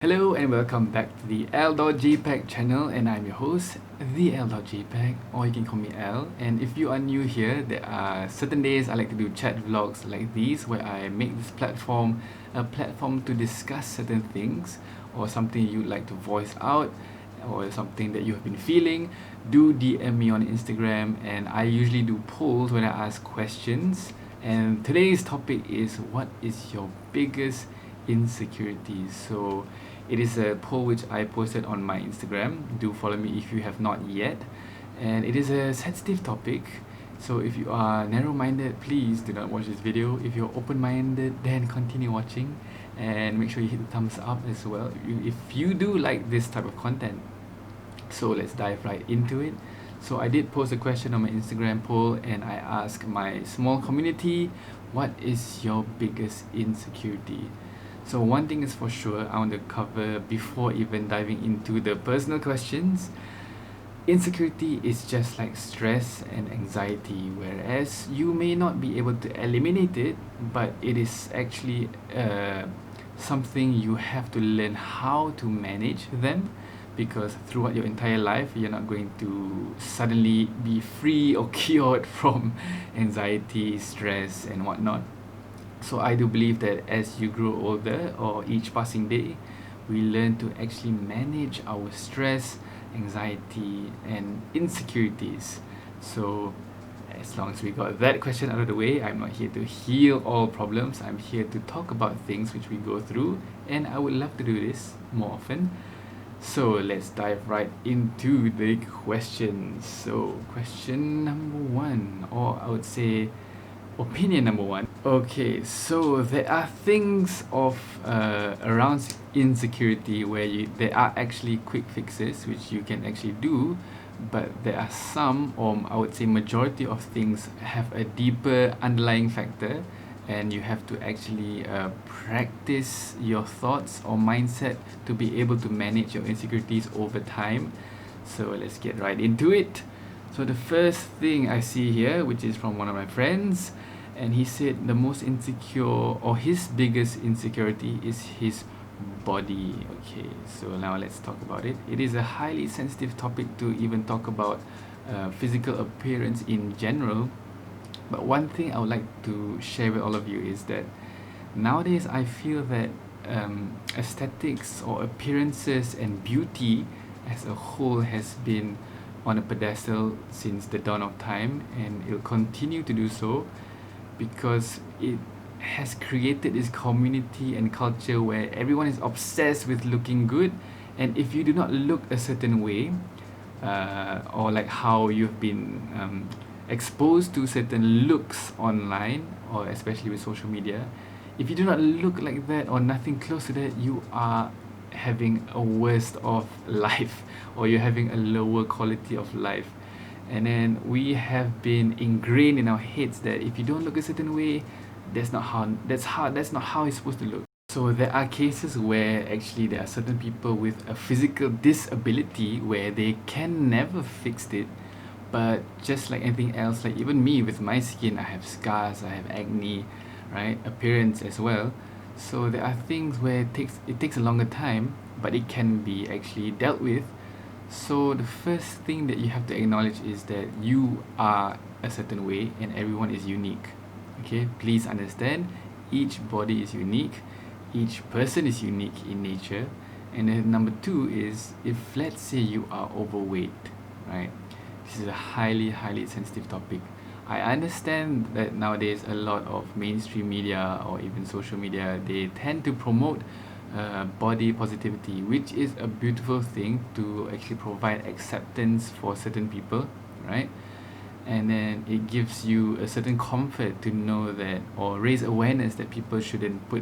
Hello and welcome back to the L.JPEG channel, and I'm your host, the L.JPEG, or you can call me L. And if you are new here, there are certain days I like to do chat vlogs like these where I make this platform a platform to discuss certain things or something you'd like to voice out or something that you have been feeling. Do DM me on Instagram, and I usually do polls when I ask questions. And today's topic is, what is your biggest insecurities? So it is a poll which I posted on my Instagram. Do follow me if you have not yet. And it is a sensitive topic. So if you are narrow-minded, please do not watch this video. If you're open-minded, then continue watching. And make sure you hit the thumbs up as well if you do like this type of content. So let's dive right into it. So I did post a question on my Instagram poll, and I asked my small community, what is your biggest insecurity? So one thing is for sure, I want to cover before even diving into the personal questions. Insecurity is just like stress and anxiety, whereas you may not be able to eliminate it, but it is actually something you have to learn how to manage them, because throughout your entire life you're not going to suddenly be free or cured from anxiety, stress and whatnot. So I do believe that as you grow older or each passing day, we learn to actually manage our stress, anxiety and insecurities. So as long as we got that question out of the way, I'm not here to heal all problems. I'm here to talk about things which we go through, and I would love to do this more often. So let's dive right into the questions. So question number one, or I would say opinion number one. Okay, so there are things of around insecurity where there are actually quick fixes which you can actually do, but there are some, or I would say majority of things have a deeper underlying factor, and you have to actually practice your thoughts or mindset to be able to manage your insecurities over time. So let's get right into it. So the first thing I see here, which is from one of my friends, and he said the most insecure, or his biggest insecurity, is his body. Okay, so now let's talk about it. It is a highly sensitive topic to even talk about physical appearance in general. But one thing I would like to share with all of you is that nowadays I feel that aesthetics or appearances and beauty as a whole has been on a pedestal since the dawn of time, and it will continue to do so because it has created this community and culture where everyone is obsessed with looking good. And if you do not look a certain way, or like how you've been exposed to certain looks online, or especially with social media, if you do not look like that or nothing close to that, you are having a worst of life, or you're having a lower quality of life. And then we have been ingrained in our heads that if you don't look a certain way, that's not how it's supposed to look. So there are cases where actually there are certain people with a physical disability where they can never fix it. But just like anything else, like even me with my skin, I have scars, I have acne, right? Appearance as well. So there are things where it takes a longer time, but it can be actually dealt with. So the first thing that you have to acknowledge is that you are a certain way and everyone is unique. Okay, please understand, each body is unique, each person is unique in nature. And then number two is, if let's say you are overweight, right? This is a highly sensitive topic. I understand that nowadays a lot of mainstream media or even social media, they tend to promote body positivity, which is a beautiful thing to actually provide acceptance for certain people, right? And then it gives you a certain comfort to know that, or raise awareness that people shouldn't put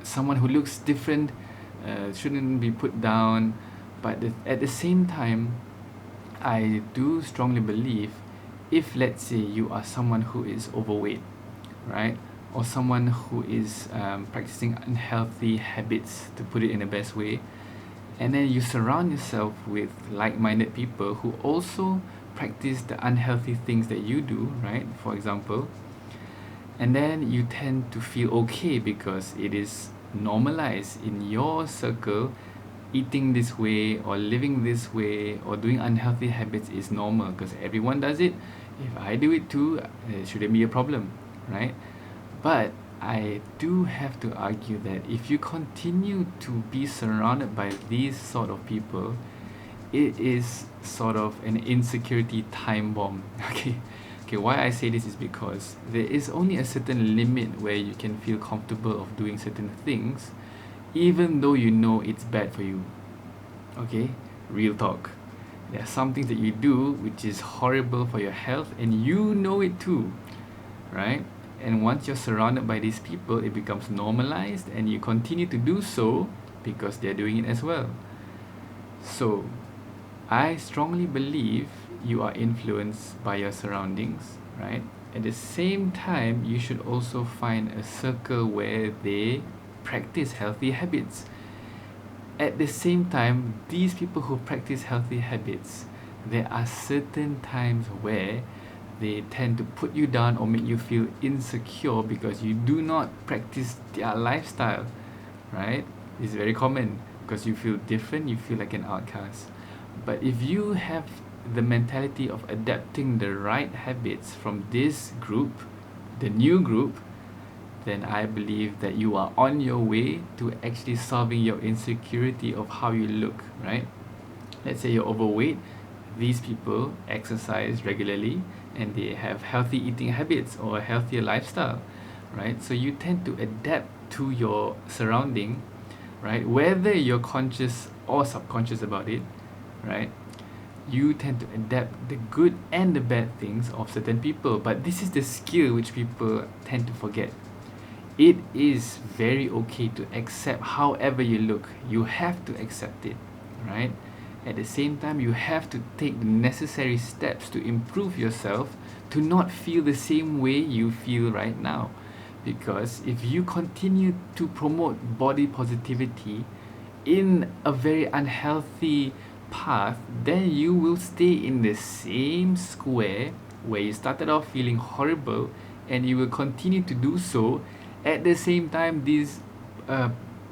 someone who looks different shouldn't be put down. But at the same time, I do strongly believe, if let's say you are someone who is overweight, right, or someone who is practicing unhealthy habits, to put it in the best way, and then you surround yourself with like-minded people who also practice the unhealthy things that you do, right, for example, and then you tend to feel okay because it is normalize in your circle eating this way or living this way or doing unhealthy habits is normal because everyone does it. If I do it too, it shouldn't be a problem, right? But I do have to argue that if you continue to be surrounded by these sort of people, it is sort of an insecurity time bomb. Okay, why I say this is because there is only a certain limit where you can feel comfortable of doing certain things, even though you know it's bad for you. Okay, real talk. There are some things that you do which is horrible for your health, and you know it too, right? And once you're surrounded by these people, it becomes normalized, and you continue to do so because they're doing it as well. So, I strongly believe you are influenced by your surroundings, right? At the same time, you should also find a circle where they practice healthy habits. At the same time, these people who practice healthy habits, there are certain times where they tend to put you down or make you feel insecure because you do not practice their lifestyle, right? It's very common because you feel different, you feel like an outcast. But if you have the mentality of adapting the right habits from this group, the new group, then I believe that you are on your way to actually solving your insecurity of how you look, right? Let's say you're overweight, these people exercise regularly and they have healthy eating habits or a healthier lifestyle, right? So you tend to adapt to your surrounding, right? Whether you're conscious or subconscious about it, right? You tend to adapt the good and the bad things of certain people, but this is the skill which people tend to forget. It is very okay to accept however you look. You have to accept it, right? At the same time, you have to take the necessary steps to improve yourself to not feel the same way you feel right now. Because if you continue to promote body positivity in a very unhealthy path, then you will stay in the same square where you started off feeling horrible, and you will continue to do so. At the same time, this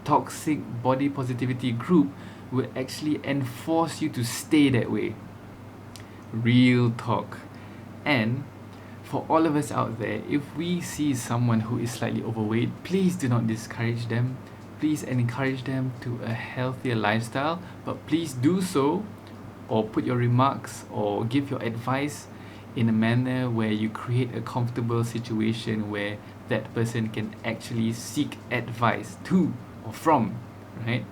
toxic body positivity group will actually enforce you to stay that way. Real talk. And for all of us out there, if we see someone who is slightly overweight, please do not discourage them. Please encourage them to a healthier lifestyle, but please do so or put your remarks or give your advice in a manner where you create a comfortable situation where that person can actually seek advice to or from, right?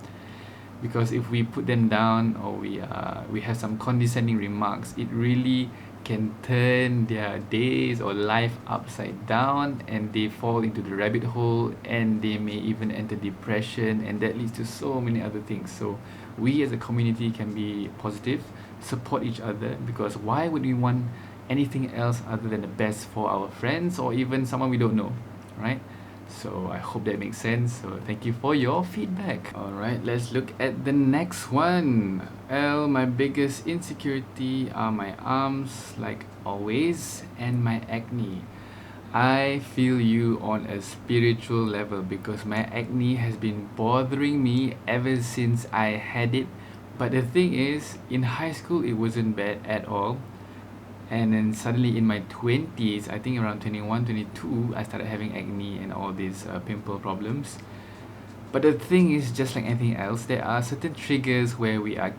Because if we put them down or we have some condescending remarks, it really can turn their days or life upside down, and they fall into the rabbit hole, and they may even enter depression, and that leads to so many other things. So we as a community can be positive, support each other, because why would we want anything else other than the best for our friends or even someone we don't know, right? So I hope that makes sense. So thank you for your feedback. Alright, let's look at the next one. Well, my biggest insecurity are my arms, like always, and my acne. I feel you on a spiritual level because my acne has been bothering me ever since I had it. But the thing is, in high school it wasn't bad at all. And then suddenly in my 20s, I think around 21, 22, I started having acne and all these pimple problems. But the thing is, just like anything else, there are certain triggers where we are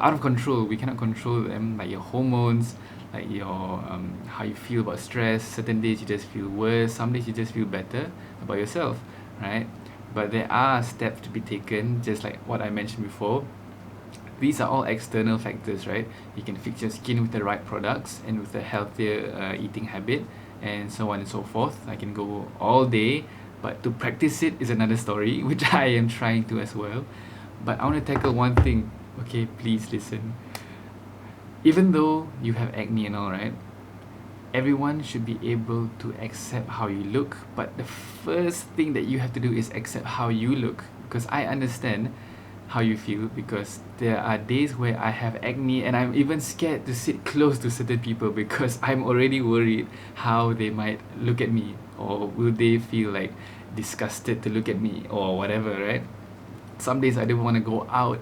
out of control. We cannot control them, like your hormones, like your how you feel about stress. Certain days you just feel worse. Some days you just feel better about yourself, right? But there are steps to be taken, just like what I mentioned before. These are all external factors, right? You can fix your skin with the right products and with a healthier eating habit, and so on and so forth. I can go all day, but to practice it is another story, which I am trying to as well. But I want to tackle one thing. Okay, please listen. Even though you have acne and all, right, everyone should be able to accept how you look. But the first thing that you have to do is accept how you look, because I understand how you feel, because there are days where I have acne and I'm even scared to sit close to certain people because I'm already worried how they might look at me, or will they feel like disgusted to look at me or whatever, right? Some days I don't want to go out,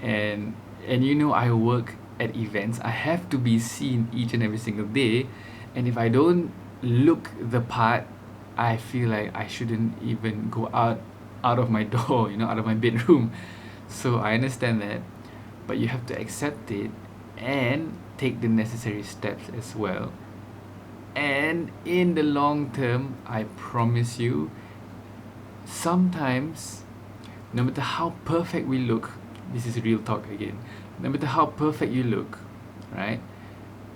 and I work at events. I have to be seen each and every single day, and if I don't look the part, I feel like I shouldn't even go out of my door, out of my bedroom. So I understand that, but you have to accept it and take the necessary steps as well. And in the long term, I promise you, sometimes, no matter how perfect we look, this is real talk again, no matter how perfect you look, right?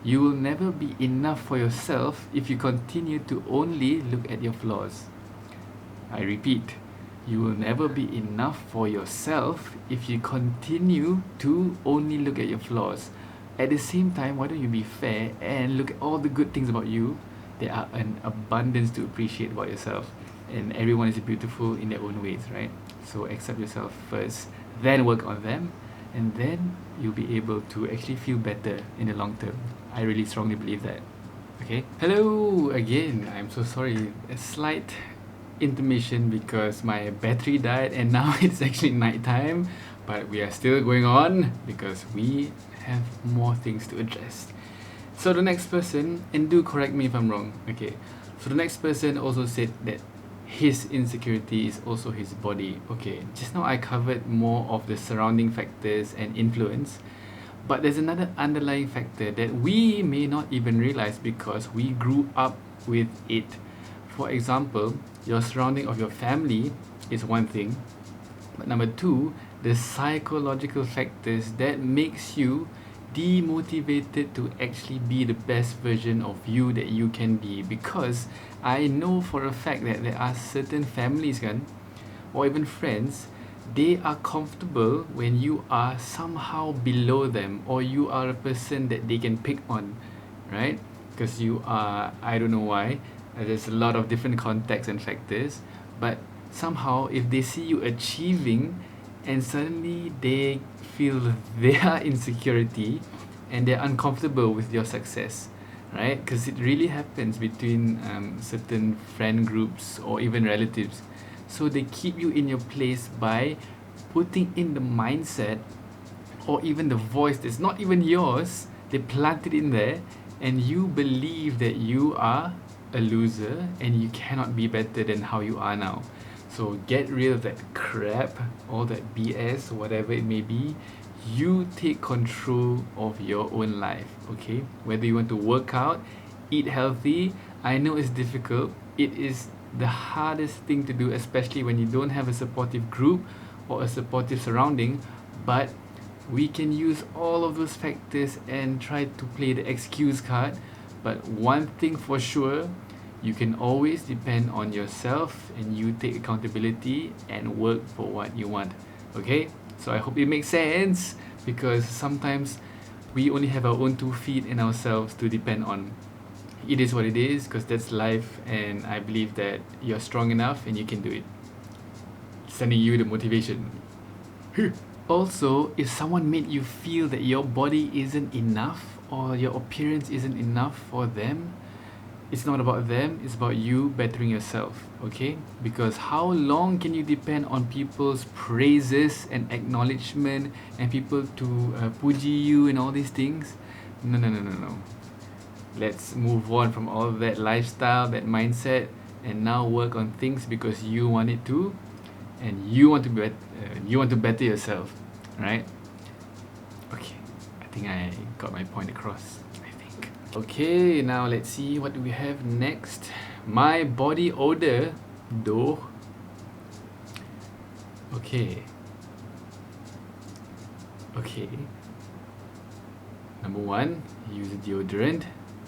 You will never be enough for yourself if you continue to only look at your flaws. I repeat, you will never be enough for yourself if you continue to only look at your flaws. At the same time, why don't you be fair and look at all the good things about you? There are an abundance to appreciate about yourself, and everyone is beautiful in their own ways, right? So accept yourself first, then work on them, and then you'll be able to actually feel better in the long term. I really strongly believe that. Okay. Hello again. I'm so sorry. A slight intermission because my battery died and now it's actually nighttime, but we are still going on because we have more things to address. So the next person, and do correct me if I'm wrong, okay? So the next person also said that his insecurity is also his body. Okay, just now I covered more of the surrounding factors and influence, but there's another underlying factor that we may not even realize because we grew up with it. For example, your surrounding of your family is one thing, but number two, the psychological factors that makes you demotivated to actually be the best version of you that you can be. Because I know for a fact that there are certain families or even friends, they are comfortable when you are somehow below them or you are a person that they can pick on, right? Because you are, I don't know why, there's a lot of different contexts and factors, but somehow if they see you achieving and suddenly they feel their insecurity and they're uncomfortable with your success, right? Because it really happens between certain friend groups or even relatives. So they keep you in your place by putting in the mindset or even the voice that's not even yours. They plant it in there and you believe that you are a loser and you cannot be better than how you are now. So get rid of that crap, all that BS, whatever it may be. You take control of your own life, okay? Whether you want to work out, eat healthy, I know it's difficult. It is the hardest thing to do, especially when you don't have a supportive group or a supportive surrounding. But we can use all of those factors and try to play the excuse card. But one thing for sure, you can always depend on yourself and you take accountability and work for what you want. Okay? So I hope it makes sense, because sometimes we only have our own 2 feet and ourselves to depend on. It is what it is, because that's life, and I believe that you're strong enough and you can do it. Sending you the motivation. Also, if someone made you feel that your body isn't enough or your appearance isn't enough for them, it's not about them, it's about you bettering yourself, okay? Because how long can you depend on people's praises and acknowledgement and people to puji you and all these things? No. Let's move on from all that lifestyle, that mindset, and now work on things because you want it to, and you want to better yourself, right? Okay, I think I got my point across. Okay, now let's see what do we have next. My body odor, though. Okay. Number 1, use a deodorant.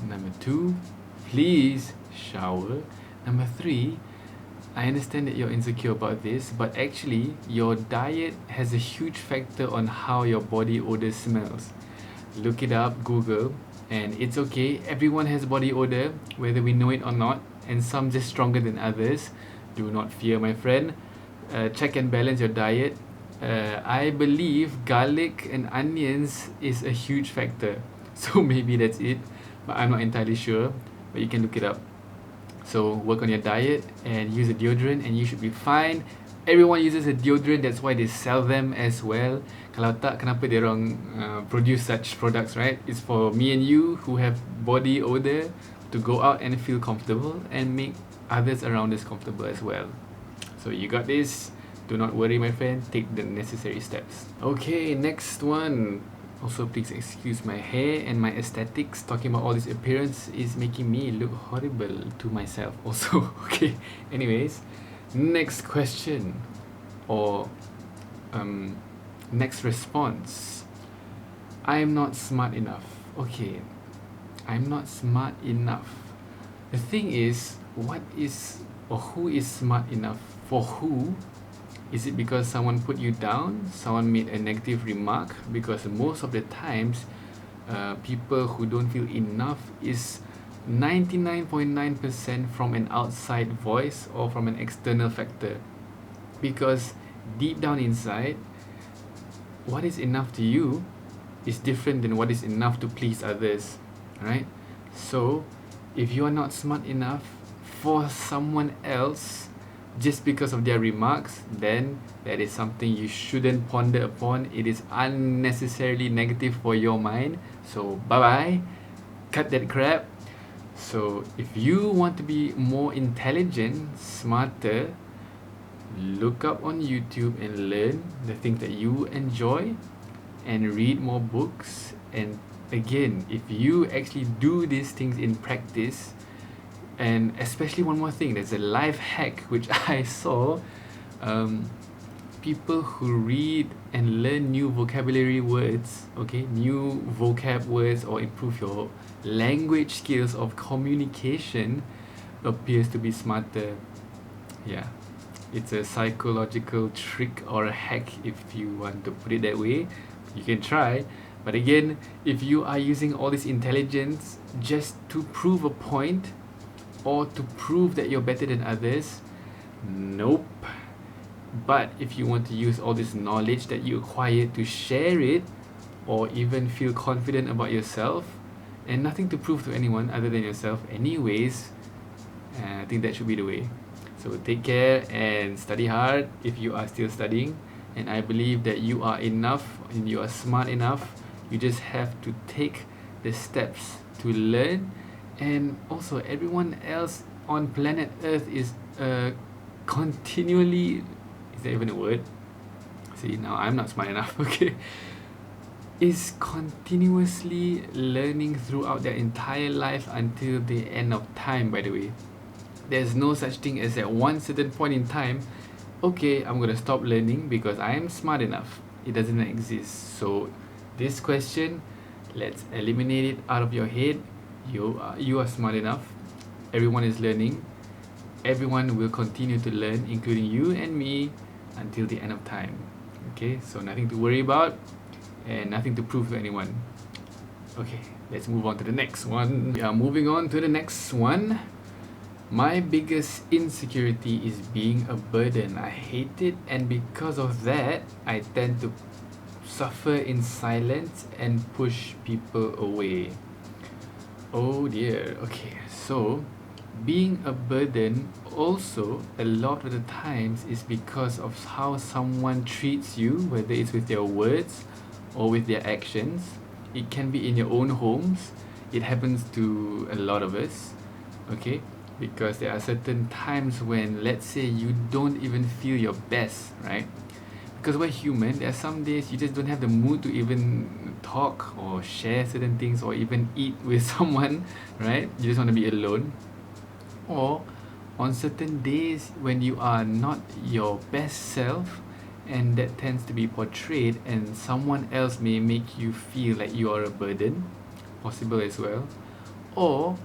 Number 2, please shower. Number 3, I understand that you're insecure about this, but actually your diet has a huge factor on how your body odor smells. Look it up, Google. And it's okay, everyone has body odor, whether we know it or not, and some just stronger than others. Do not fear, my friend. Check and balance your diet. I believe garlic and onions is a huge factor. So maybe that's it, but I'm not entirely sure, but you can look it up. So work on your diet and use a deodorant and you should be fine. Everyone uses a deodorant, that's why they sell them as well. Kalau tak, kenapa dia orang produce such products, right? It's for me and you who have body odor to go out and feel comfortable and make others around us comfortable as well. So you got this. Do not worry, my friend. Take the necessary steps. Okay, next one. Also, please excuse my hair and my aesthetics. Talking about all this appearance is making me look horrible to myself also. Okay, anyways, next question or next response. I'm not smart enough. Okay, I'm not smart enough. The thing is, what is or who is smart enough? For who? Is it because someone put you down? Someone made a negative remark? Because most of the times, people who don't feel enough is 99.9% from an outside voice or from an external factor. Because deep down inside, what is enough to you is different than what is enough to please others, right? So, if you are not smart enough for someone else, just because of their remarks, then that is something you shouldn't ponder upon. It is unnecessarily negative for your mind. So bye bye, cut that crap. So if you want to be more intelligent, smarter, look up on YouTube and learn the things that you enjoy and read more books. And again, if you actually do these things in practice, and especially one more thing, there's a life hack which I saw. People who read and learn new vocabulary words, okay, new vocab words, or improve your language skills of communication appears to be smarter. Yeah, it's a psychological trick or a hack, if you want to put it that way. You can try. But again, if you are using all this intelligence just to prove a point, or to prove that you're better than others, nope. But if you want to use all this knowledge that you acquired to share it, or even feel confident about yourself, and nothing to prove to anyone other than yourself anyways, I think that should be the way. So take care and study hard if you are still studying. And I believe that you are enough and you are smart enough. You just have to take the steps to learn. And also, everyone else on planet Earth is continually, is that even a word? See, now I'm not smart enough, okay? Is continuously learning throughout their entire life until the end of time, by the way. There's no such thing as at one certain point in time, okay, I'm gonna stop learning because I am smart enough. It doesn't exist. So, this question, let's eliminate it out of your head. You are smart enough. Everyone is learning. Everyone will continue to learn, including you and me, until the end of time. Okay, so nothing to worry about and nothing to prove to anyone. Okay, let's move on to the next one. We are moving on to the next one. My biggest insecurity is being a burden. I hate it, and because of that, I tend to suffer in silence and push people away. Oh dear. Okay, so being a burden also a lot of the times is because of how someone treats you, whether it's with their words or with their actions. It can be in your own homes. It happens to a lot of us, okay? Because there are certain times when, let's say, you don't even feel your best, right? Because we're human, there are some days you just don't have the mood to even talk or share certain things or even eat with someone, right? You just want to be alone. Or on certain days when you are not your best self, and that tends to be portrayed, and someone else may make you feel like you are a burden, possible as well. Or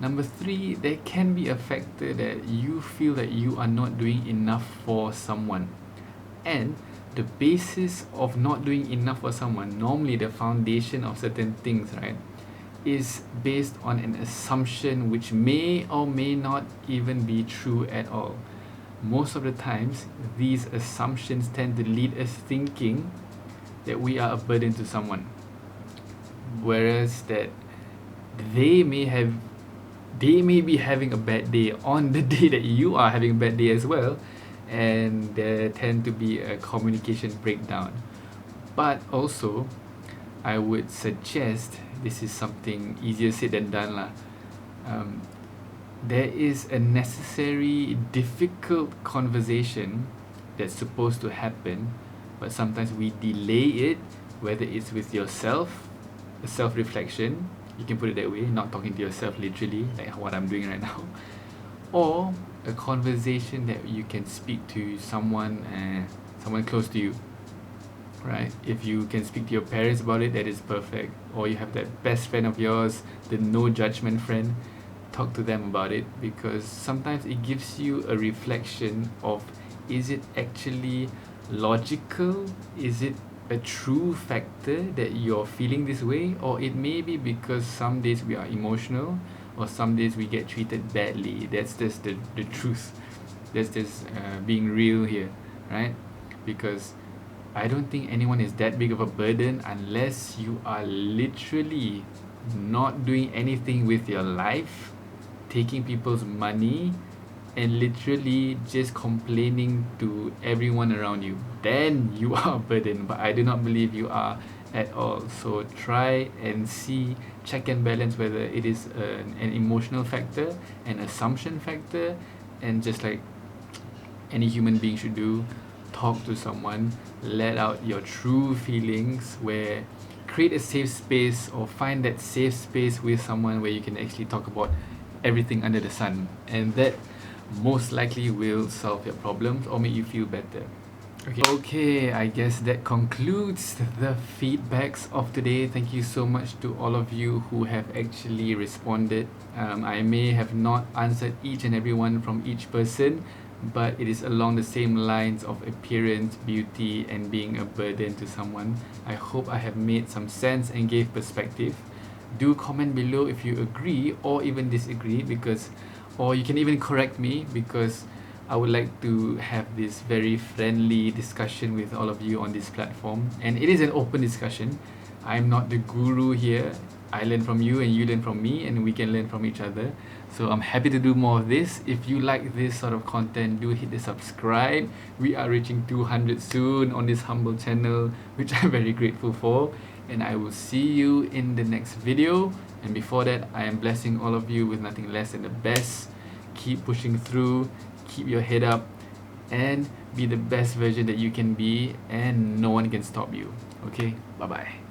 number 3, there can be a factor that you feel that you are not doing enough for someone. And the basis of not doing enough for someone, normally the foundation of certain things, right, is based on an assumption which may or may not even be true at all. Most of the times, these assumptions tend to lead us thinking that we are a burden to someone, whereas that they may have they may be having a bad day on the day that you are having a bad day as well, and there tend to be a communication breakdown. But also, I would suggest, this is something easier said than done lah. There is a necessary difficult conversation that's supposed to happen, but sometimes we delay it, whether it's with yourself, a self-reflection, you can put it that way, not talking to yourself literally, like what I'm doing right now, or a conversation that you can speak to someone close to you, right? If you can speak to your parents about it, that is perfect. Or you have that best friend of yours, the no judgment friend, talk to them about it, because sometimes it gives you a reflection of, is it actually logical? Is it a true factor that you're feeling this way? Or it may be because some days we are emotional, or some days we get treated badly. That's just the truth. That's just being real here, right? Because I don't think anyone is that big of a burden unless you are literally not doing anything with your life, taking people's money, and literally just complaining to everyone around you. Then you are a burden, but I do not believe you are at all. So try and see, check and balance whether it is an emotional factor, an assumption factor, and just like any human being should do, talk to someone, let out your true feelings, where create a safe space, or find that safe space with someone where you can actually talk about everything under the sun, and that most likely will solve your problems or make you feel better. Okay, I guess that concludes the feedbacks of today. Thank you so much to all of you who have actually responded. I may have not answered each and every one from each person, but it is along the same lines of appearance, beauty, and being a burden to someone. I hope I have made some sense and gave perspective. Do comment below if you agree or even disagree, or you can even correct me, because I would like to have this very friendly discussion with all of you on this platform. And it is an open discussion. I'm not the guru here. I learn from you and you learn from me, and we can learn from each other. So I'm happy to do more of this. If you like this sort of content, do hit the subscribe. We are reaching 200 soon on this humble channel, which I'm very grateful for. And I will see you in the next video. And before that, I am blessing all of you with nothing less than the best. Keep pushing through, keep your head up, and be the best version that you can be, and no one can stop you. Okay, bye bye.